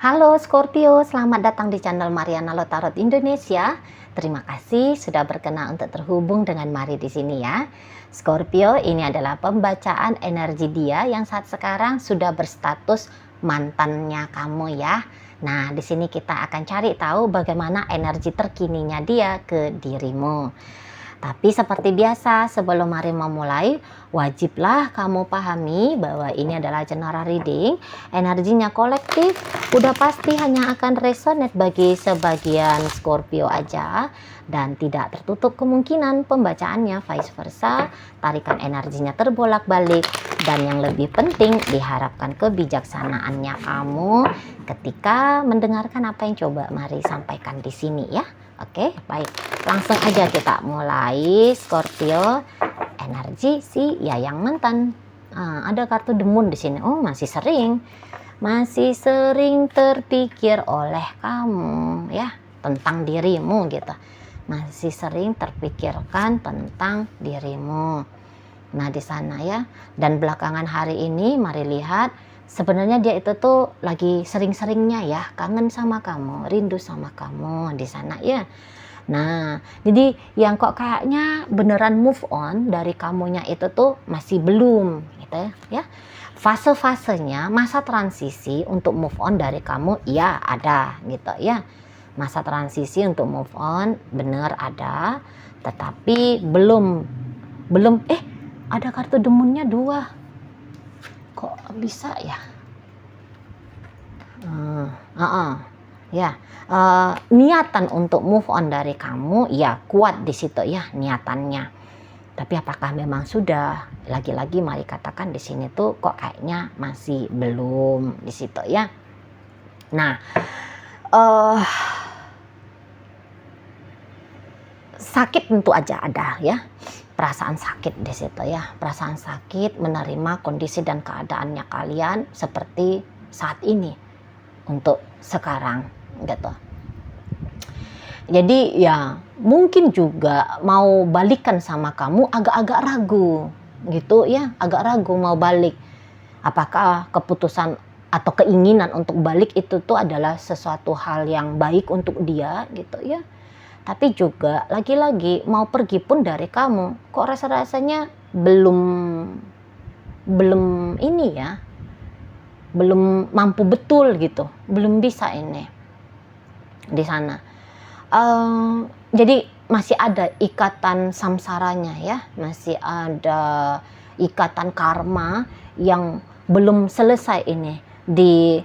Halo Scorpio, selamat datang di channel Mariana Lotarot Indonesia. Terima kasih sudah berkenan untuk terhubung dengan Mari di sini ya. Scorpio, ini adalah pembacaan energi dia yang saat sekarang sudah berstatus mantannya kamu ya. Nah, di sini kita akan cari tahu bagaimana energi terkininya dia ke dirimu. Tapi seperti biasa, sebelum Mari memulai, wajiblah kamu pahami bahwa ini adalah general reading. Energinya kolektif, udah pasti hanya akan resonate bagi sebagian Scorpio aja. Dan tidak tertutup kemungkinan pembacaannya vice versa, tarikan energinya terbolak-balik. Dan yang lebih penting, diharapkan kebijaksanaannya kamu ketika mendengarkan apa yang coba Mari sampaikan di sini ya. Oke, baik. Langsung aja kita mulai. Scorpio, energi si Yayang mantan. Ada kartu The Moon di sini. Oh, masih sering terpikir oleh kamu ya tentang dirimu gitu. Masih sering terpikirkan tentang dirimu. Nah, di sana ya. Dan belakangan hari ini Mari lihat sebenarnya dia itu tuh lagi sering-seringnya ya kangen sama kamu, rindu sama kamu di sana ya. Nah, jadi yang kok kayaknya beneran move on dari kamunya itu tuh masih belum gitu ya. Fase-fasenya, masa transisi untuk move on dari kamu ya ada gitu ya. Masa transisi untuk move on bener ada, tetapi belum ada kartu demunnya 2. Kok bisa ya? Niatan untuk move on dari kamu ya kuat di situ ya niatannya. Tapi apakah memang sudah? Lagi-lagi Mari katakan di sini tuh kok kayaknya masih belum di situ ya. Nah, sakit tentu aja ada ya. Perasaan sakit di situ ya, perasaan sakit menerima kondisi dan keadaannya kalian seperti saat ini untuk sekarang gitu. Jadi ya mungkin juga mau balikan sama kamu agak-agak ragu gitu ya, agak ragu mau balik. Apakah keputusan atau keinginan untuk balik itu tuh adalah sesuatu hal yang baik untuk dia gitu ya. Tapi juga lagi-lagi mau pergi pun dari kamu, kok rasa-rasanya belum ini ya, belum mampu betul gitu, belum bisa ini di sana. Jadi masih ada ikatan samsaranya ya, masih ada ikatan karma yang belum selesai ini di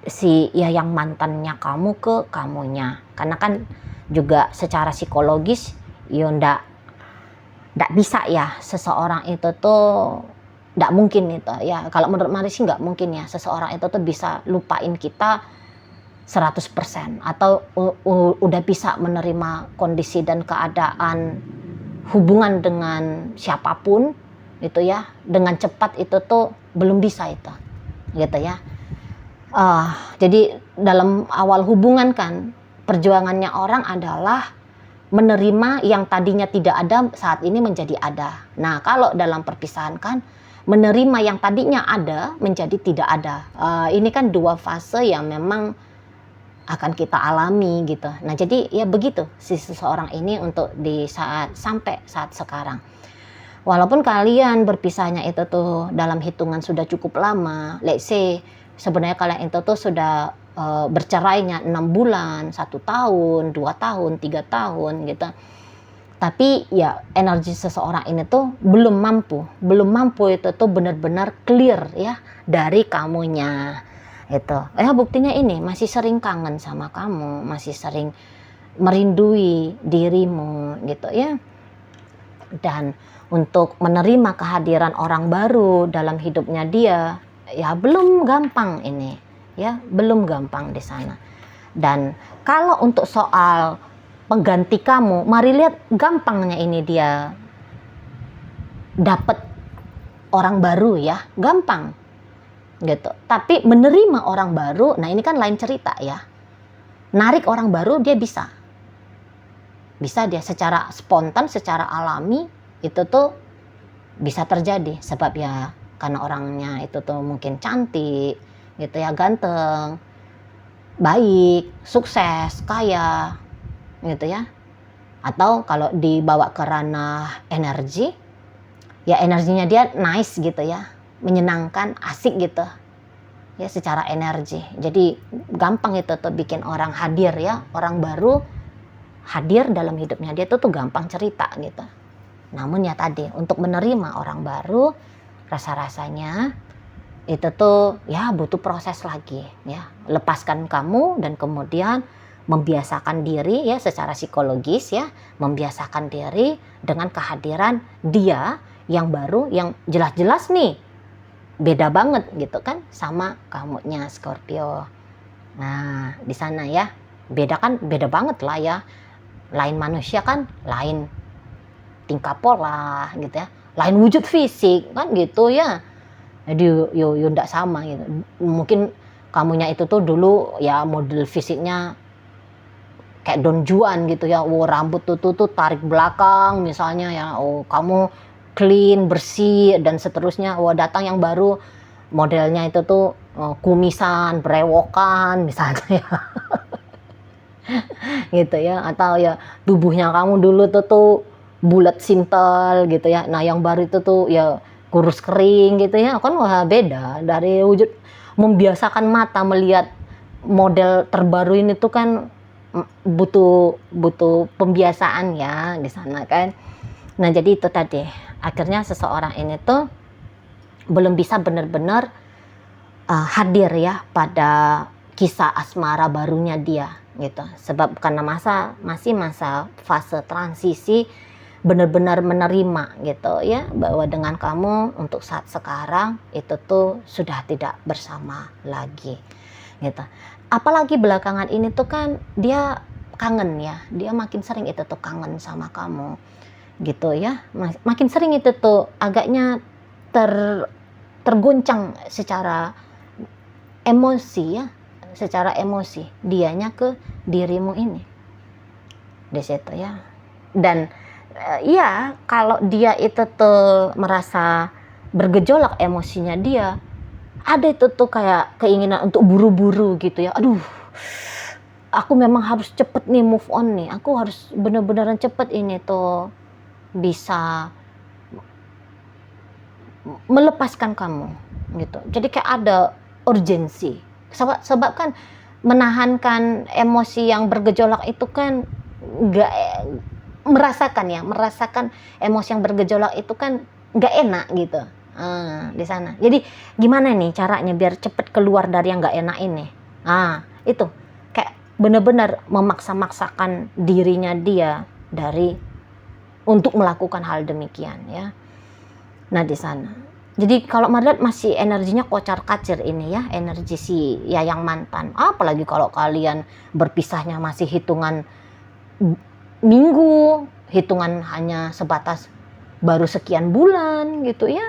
si ya yang mantannya kamu ke kamunya, karena kan juga secara psikologis ya ndak bisa ya seseorang itu tuh ndak mungkin itu ya, kalau menurut Mari sih nggak mungkin ya seseorang itu tuh bisa lupain kita 100% atau udah bisa menerima kondisi dan keadaan hubungan dengan siapapun itu ya dengan cepat, itu tuh belum bisa itu gitu ya. Jadi dalam awal hubungan kan perjuangannya orang adalah menerima yang tadinya tidak ada saat ini menjadi ada. Nah, kalau dalam perpisahan kan menerima yang tadinya ada menjadi tidak ada. Ini kan 2 fase yang memang akan kita alami gitu. Nah, jadi ya begitu si seseorang ini untuk sampai saat sekarang. Walaupun kalian berpisahnya itu tuh dalam hitungan sudah cukup lama, let's say sebenarnya kalian itu tuh sudah bercerainya 6 bulan, 1 tahun, 2 tahun, 3 tahun gitu. Tapi ya energi seseorang ini tuh belum mampu itu tuh benar-benar clear ya dari kamunya itu. Buktinya ini masih sering kangen sama kamu, masih sering merindui dirimu gitu ya. Dan untuk menerima kehadiran orang baru dalam hidupnya dia ya belum gampang ini. Ya, belum gampang di sana. Dan kalau untuk soal pengganti kamu, Mari lihat gampangnya ini dia dapat orang baru ya, gampang gitu. Tapi menerima orang baru, nah ini kan lain cerita ya. Narik orang baru dia bisa dia secara spontan, secara alami itu tuh bisa terjadi, sebab ya karena orangnya itu tuh mungkin cantik gitu ya, ganteng baik, sukses, kaya, gitu ya. Atau kalau dibawa ke ranah energi, ya energinya dia nice gitu ya, menyenangkan, asik gitu ya secara energi. Jadi gampang itu tuh bikin orang hadir ya, orang baru hadir dalam hidupnya dia tuh gampang cerita gitu. Namun ya tadi, untuk menerima orang baru, rasa-rasanya itu tuh ya butuh proses lagi ya. Lepaskan kamu dan kemudian membiasakan diri ya secara psikologis ya, membiasakan diri dengan kehadiran dia yang baru, yang jelas-jelas nih beda banget gitu kan sama kamunya Scorpio. Nah di sana ya, beda banget lah ya, lain manusia kan, lain tingkah pola gitu ya, lain wujud fisik kan gitu ya. Jadi yo ndak sama gitu. Mungkin kamunya itu tuh dulu ya model fisiknya kayak Don Juan gitu ya. Oh, rambut tuh tarik belakang misalnya ya. Oh, kamu clean, bersih dan seterusnya. Oh, datang yang baru modelnya itu tuh kumisan, brewokan misalnya ya. Gitu ya. Atau ya tubuhnya kamu dulu tuh bulat simpel gitu ya. Nah, yang baru itu tuh ya kurus kering gitu ya, kan wah beda dari wujud. Membiasakan mata melihat model terbaru ini tuh kan butuh pembiasaan ya di sana kan. Nah jadi itu tadi, akhirnya seseorang ini tuh belum bisa benar-benar hadir ya pada kisah asmara barunya dia gitu, sebab karena masih masa fase transisi, benar-benar menerima gitu ya bahwa dengan kamu untuk saat sekarang itu tuh sudah tidak bersama lagi gitu. Apalagi belakangan ini tuh kan dia kangen ya, dia makin sering itu tuh kangen sama kamu gitu ya, makin sering itu tuh agaknya terguncang secara emosi ya, secara emosi dianya ke dirimu ini di situ ya. Dan iya, kalau dia itu tuh merasa bergejolak emosinya dia, ada itu tuh kayak keinginan untuk buru-buru gitu ya. Aduh, aku memang harus cepet nih move on nih. Aku harus bener-beneran cepet ini tuh bisa melepaskan kamu gitu. Jadi kayak ada urgensi. Sebab kan menahankan emosi yang bergejolak itu kan nggak merasakan emosi yang bergejolak itu kan nggak enak gitu di sana. Jadi gimana nih caranya biar cepet keluar dari yang nggak enak ini? Itu kayak benar-benar memaksa-maksakan dirinya dia untuk melakukan hal demikian ya. Nah di sana. Jadi kalau Marliat masih energinya kocar-kacir ini ya, energi si Yayang mantan. Apalagi kalau kalian berpisahnya masih hitungan minggu, hitungan hanya sebatas baru sekian bulan gitu ya.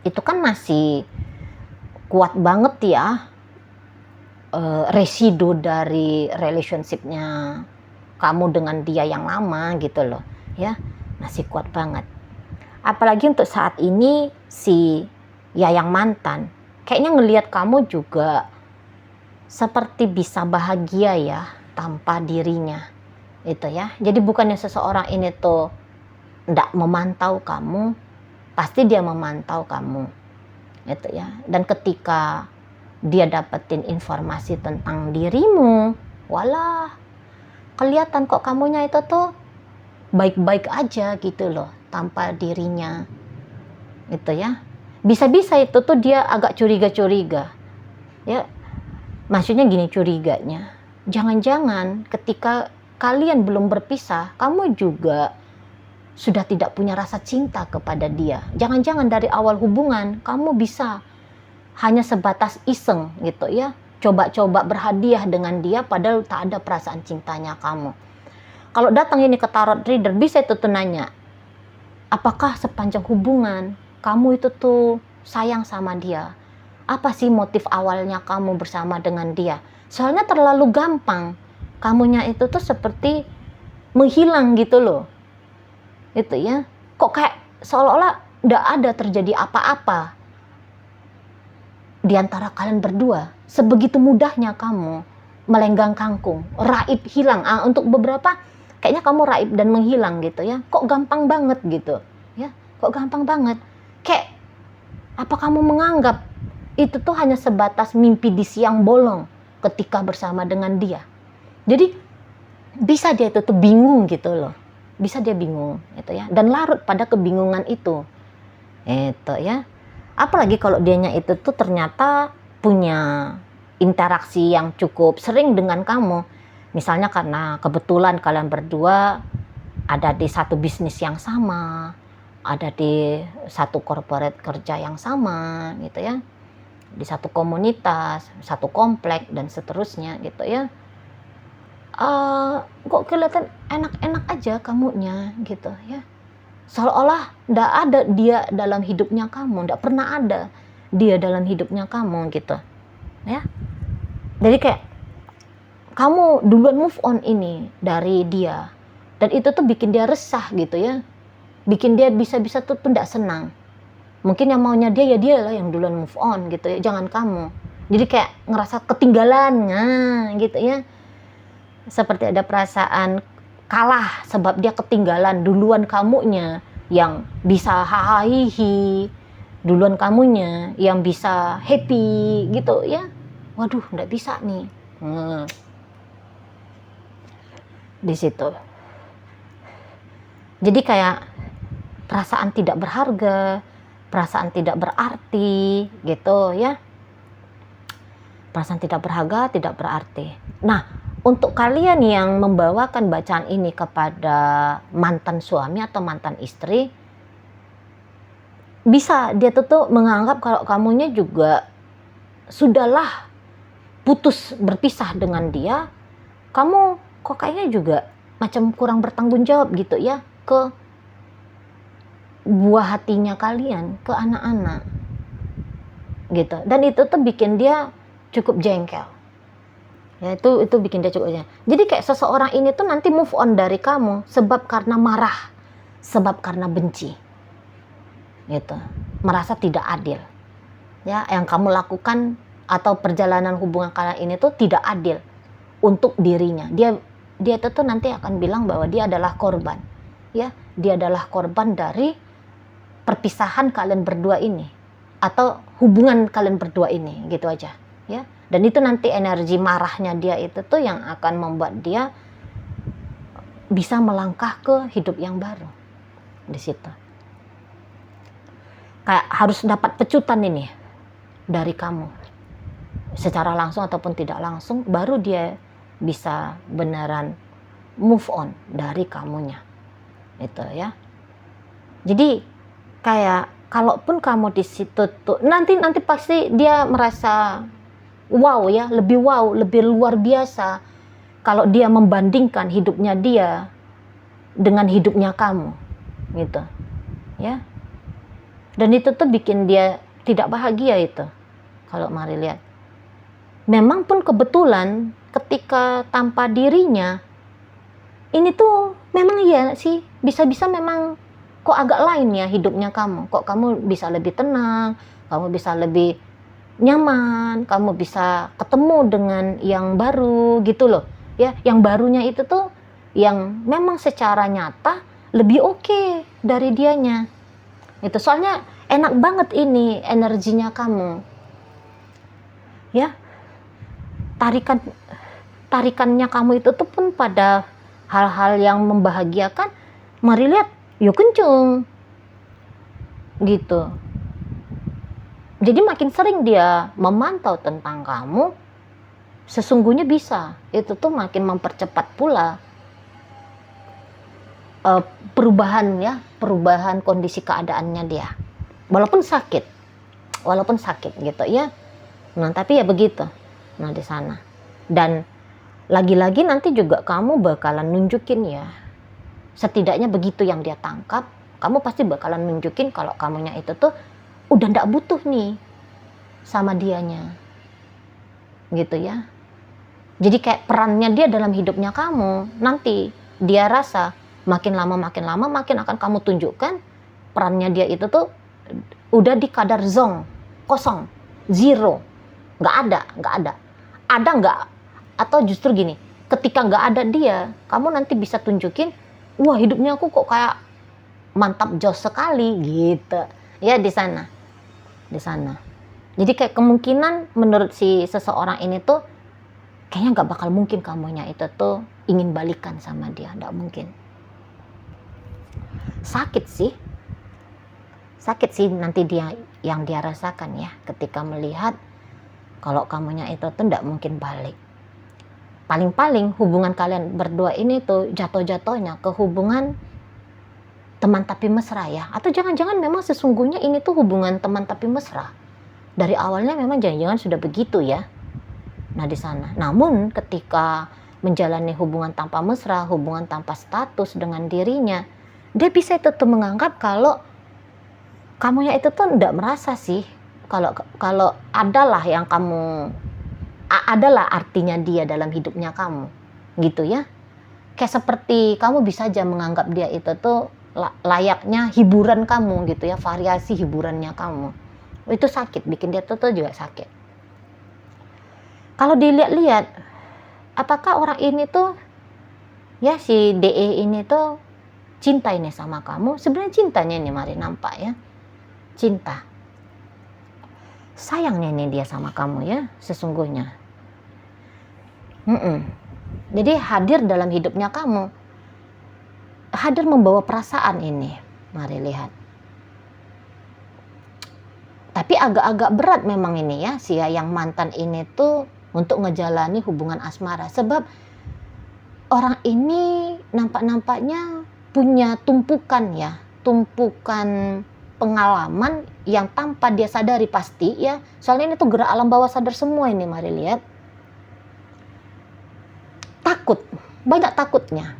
Itu kan masih kuat banget ya residu dari relationshipnya kamu dengan dia yang lama gitu loh ya, masih kuat banget. Apalagi untuk saat ini si Yayang mantan kayaknya ngelihat kamu juga seperti bisa bahagia ya tanpa dirinya itu ya. Jadi bukannya seseorang ini tuh ndak memantau kamu, pasti dia memantau kamu itu ya. Dan ketika dia dapetin informasi tentang dirimu, walah kelihatan kok kamunya itu tuh baik-baik aja gitu loh tanpa dirinya itu ya. Bisa-bisa itu tuh dia agak curiga-curiga ya. Maksudnya gini curiganya, jangan-jangan ketika kalian belum berpisah kamu juga sudah tidak punya rasa cinta kepada dia. Jangan-jangan dari awal hubungan kamu bisa hanya sebatas iseng gitu ya, coba-coba berhadiah dengan dia padahal tak ada perasaan cintanya kamu. Kalau datang ini ke tarot reader, bisa itu tuh nanya, apakah sepanjang hubungan kamu itu tuh sayang sama dia? Apa sih motif awalnya kamu bersama dengan dia? Soalnya terlalu gampang kamunya itu tuh seperti menghilang gitu loh. Itu ya. Kok kayak seolah-olah nggak ada terjadi apa-apa. di antara kalian berdua, sebegitu mudahnya kamu melenggang kangkung, raib hilang. Untuk beberapa kayaknya kamu raib dan menghilang gitu ya. Kok gampang banget gitu ya, kok gampang banget. Kayak apa kamu menganggap itu tuh hanya sebatas mimpi di siang bolong ketika bersama dengan dia. Jadi bisa dia itu tuh bingung gitu loh, bisa dia bingung gitu ya, dan larut pada kebingungan itu ya. Apalagi kalau dianya itu tuh ternyata punya interaksi yang cukup sering dengan kamu. Misalnya karena kebetulan kalian berdua ada di satu bisnis yang sama, ada di satu corporate kerja yang sama gitu ya, di satu komunitas, satu komplek dan seterusnya gitu ya. Kok kelihatan enak-enak aja kamunya gitu ya. Seolah-olah nggak ada dia dalam hidupnya kamu, nggak pernah ada dia dalam hidupnya kamu gitu ya. Jadi kayak kamu duluan move on ini dari dia, dan itu tuh bikin dia resah gitu ya, bikin dia bisa-bisa tuh nggak senang. Mungkin yang maunya dia ya dia lah yang duluan move on gitu ya, jangan kamu. Jadi kayak ngerasa ketinggalan gitu ya, seperti ada perasaan kalah sebab dia ketinggalan duluan kamunya yang bisa hahihi, duluan kamunya yang bisa happy gitu ya. Waduh, nggak bisa nih. Di situ. Jadi kayak perasaan tidak berharga, perasaan tidak berarti gitu ya. Perasaan tidak berharga, tidak berarti. Nah, untuk kalian yang membawakan bacaan ini kepada mantan suami atau mantan istri, bisa dia tuh menganggap kalau kamunya juga sudahlah putus berpisah dengan dia, kamu kok kayaknya juga macam kurang bertanggung jawab gitu ya ke buah hatinya kalian, ke anak-anak gitu. Dan itu tuh bikin dia cukup jengkel. Ya, itu bikin dia cukup jengkel. Jadi kayak seseorang ini tuh nanti move on dari kamu sebab karena marah, sebab karena benci. Gitu. Merasa tidak adil. Ya, yang kamu lakukan atau perjalanan hubungan kalian ini tuh tidak adil untuk dirinya. Dia itu tuh nanti akan bilang bahwa dia adalah korban. Ya, dia adalah korban dari perpisahan kalian berdua ini atau hubungan kalian berdua ini, gitu aja, ya. Dan itu nanti energi marahnya dia itu tuh yang akan membuat dia bisa melangkah ke hidup yang baru di situ. Kayak harus dapat pecutan ini dari kamu, secara langsung ataupun tidak langsung, baru dia bisa beneran move on dari kamunya, itu ya. Jadi kayak kalaupun kamu di situ tuh nanti pasti dia merasa wow ya, lebih luar biasa kalau dia membandingkan hidupnya dia dengan hidupnya kamu gitu ya. Dan itu tuh bikin dia tidak bahagia itu. Kalau mari lihat, memang pun kebetulan ketika tanpa dirinya ini tuh memang iya sih, bisa-bisa memang kok agak lain ya hidupnya kamu, kok kamu bisa lebih tenang, kamu bisa lebih nyaman, kamu bisa ketemu dengan yang baru gitu loh ya. Yang barunya itu tuh yang memang secara nyata lebih oke dari dianya itu. Soalnya enak banget ini energinya kamu ya, tarikannya kamu itu tuh pun pada hal-hal yang membahagiakan. Mari lihat, yuk kencung gitu. Jadi makin sering dia memantau tentang kamu, sesungguhnya bisa itu tuh makin mempercepat pula perubahan kondisi keadaannya dia, walaupun sakit gitu ya. Nah tapi ya begitu, nah di sana. Dan lagi-lagi nanti juga kamu bakalan nunjukin ya, setidaknya begitu yang dia tangkap, kamu pasti bakalan nunjukin kalau kamunya itu tuh udah ndak butuh nih sama dianya gitu ya. Jadi kayak perannya dia dalam hidupnya kamu, nanti dia rasa makin lama makin akan kamu tunjukkan perannya dia itu tuh udah di kadar zong, kosong, zero, nggak ada. Ada nggak? Atau justru gini, ketika nggak ada dia, kamu nanti bisa tunjukin, wah hidupnya aku kok kayak mantap jos sekali gitu ya di sana. Jadi kayak kemungkinan menurut si seseorang ini tuh kayaknya nggak bakal mungkin kamunya itu tuh ingin balikan sama dia, nggak mungkin. Sakit sih nanti dia yang dia rasakan ya ketika melihat kalau kamunya itu tuh nggak mungkin balik. Paling-paling hubungan kalian berdua ini tuh jatuh-jatuhnya ke hubungan teman tapi mesra ya, atau jangan-jangan memang sesungguhnya ini tuh hubungan teman tapi mesra. Dari awalnya memang jangan-jangan sudah begitu ya. Nah di sana. Namun ketika menjalani hubungan tanpa mesra, hubungan tanpa status dengan dirinya, dia bisa itu tuh menganggap kalau kamunya itu tuh enggak merasa sih kalau adalah yang kamu adalah artinya dia dalam hidupnya kamu gitu ya. Kayak seperti kamu bisa aja menganggap dia itu tuh layaknya hiburan kamu gitu ya, variasi hiburannya kamu. Itu sakit, bikin dia tuh juga sakit. Kalau dilihat-lihat, apakah orang ini tuh ya si DE ini tuh cinta ini sama kamu? Sebenarnya cintanya ini mari nampak ya, cinta. Sayangnya ini dia sama kamu ya sesungguhnya. Jadi hadir dalam hidupnya kamu, hadir membawa perasaan ini, mari lihat. Tapi agak-agak berat memang ini ya, si yang mantan ini tuh untuk ngejalani hubungan asmara. Sebab orang ini nampak-nampaknya punya tumpukan pengalaman yang tanpa dia sadari pasti ya. Soalnya ini tuh gerak alam bawah sadar semua ini, mari lihat. Takut, banyak takutnya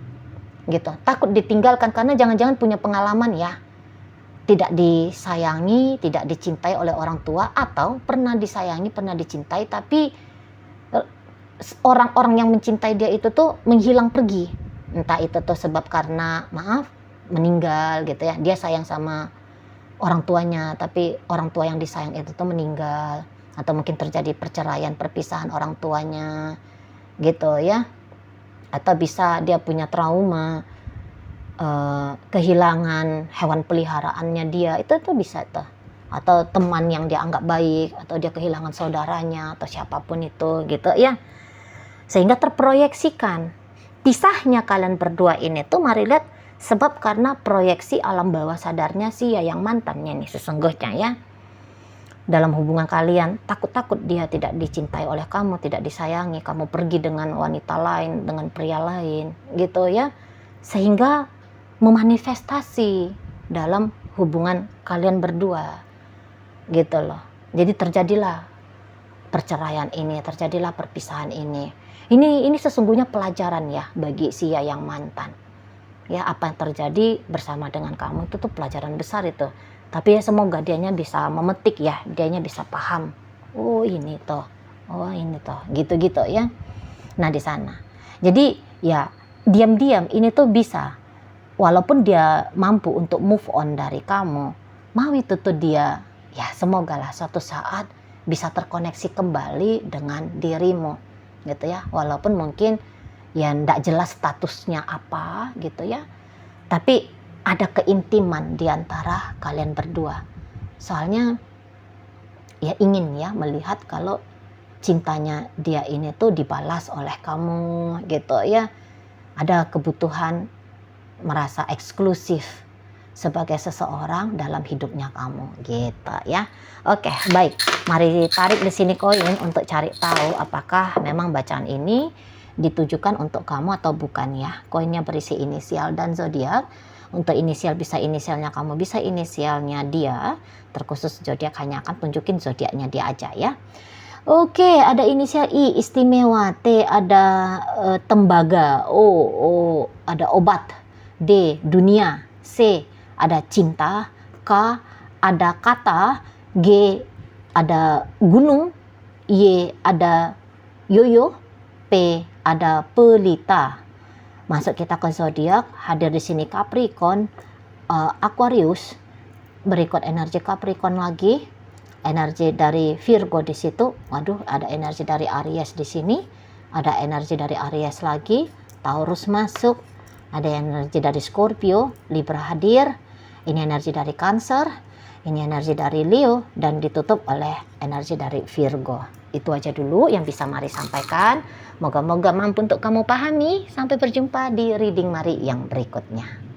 gitu, takut ditinggalkan karena jangan-jangan punya pengalaman ya, tidak disayangi, tidak dicintai oleh orang tua, atau pernah disayangi, pernah dicintai, tapi orang-orang yang mencintai dia itu tuh menghilang pergi, entah itu tuh sebab karena meninggal gitu ya, dia sayang sama orang tuanya tapi orang tua yang disayang itu tuh meninggal, atau mungkin terjadi perceraian, perpisahan orang tuanya gitu ya. Atau bisa dia punya trauma kehilangan hewan peliharaannya dia, itu tuh bisa tuh. Atau teman yang dia anggap baik, atau dia kehilangan saudaranya atau siapapun itu gitu ya. Sehingga terproyeksikan pisahnya kalian berdua ini tuh mari lihat sebab karena proyeksi alam bawah sadarnya si yang mantannya nih sesungguhnya ya. Dalam hubungan kalian takut-takut dia tidak dicintai oleh kamu, tidak disayangi, kamu pergi dengan wanita lain, dengan pria lain gitu ya, sehingga memanifestasi dalam hubungan kalian berdua gitu loh. Jadi terjadilah perceraian ini, terjadilah perpisahan ini sesungguhnya pelajaran ya bagi si yang mantan ya. Apa yang terjadi bersama dengan kamu itu tuh pelajaran besar itu. Tapi ya semoga dianya bisa memetik ya, dianya bisa paham. Oh ini toh, gitu-gitu ya. Nah di sana. Jadi ya diam-diam ini tuh bisa, walaupun dia mampu untuk move on dari kamu, mau itu tuh dia ya semoga lah suatu saat bisa terkoneksi kembali dengan dirimu gitu ya. Walaupun mungkin ya ndak jelas statusnya apa gitu ya. Tapi ada keintiman di antara kalian berdua. Soalnya ya ingin ya melihat kalau cintanya dia ini tuh dibalas oleh kamu gitu ya. Ada kebutuhan merasa eksklusif sebagai seseorang dalam hidupnya kamu gitu ya. Oke, baik. Mari tarik di sini koin untuk cari tahu apakah memang bacaan ini ditujukan untuk kamu atau bukan ya. Koinnya berisi inisial dan zodiak. Untuk inisial bisa inisialnya kamu, bisa inisialnya dia. Terkhusus zodiak hanya akan tunjukin zodiaknya dia aja ya. Oke, ada inisial I istimewa, T ada tembaga, O ada obat, D dunia, C ada cinta, K ada kata, G ada gunung, Y ada yoyo, P ada pelita. Masuk kita ke zodiak, hadir di sini Capricorn, Aquarius, berikut energi Capricorn lagi, energi dari Virgo di situ. Waduh, ada energi dari Aries di sini, ada energi dari Aries lagi, Taurus masuk, ada energi dari Scorpio, Libra hadir, ini energi dari Cancer, ini energi dari Leo, dan ditutup oleh energi dari Virgo. Itu aja dulu yang bisa Mari sampaikan. Moga-moga mampu untuk kamu pahami. Sampai berjumpa di reading Mari yang berikutnya.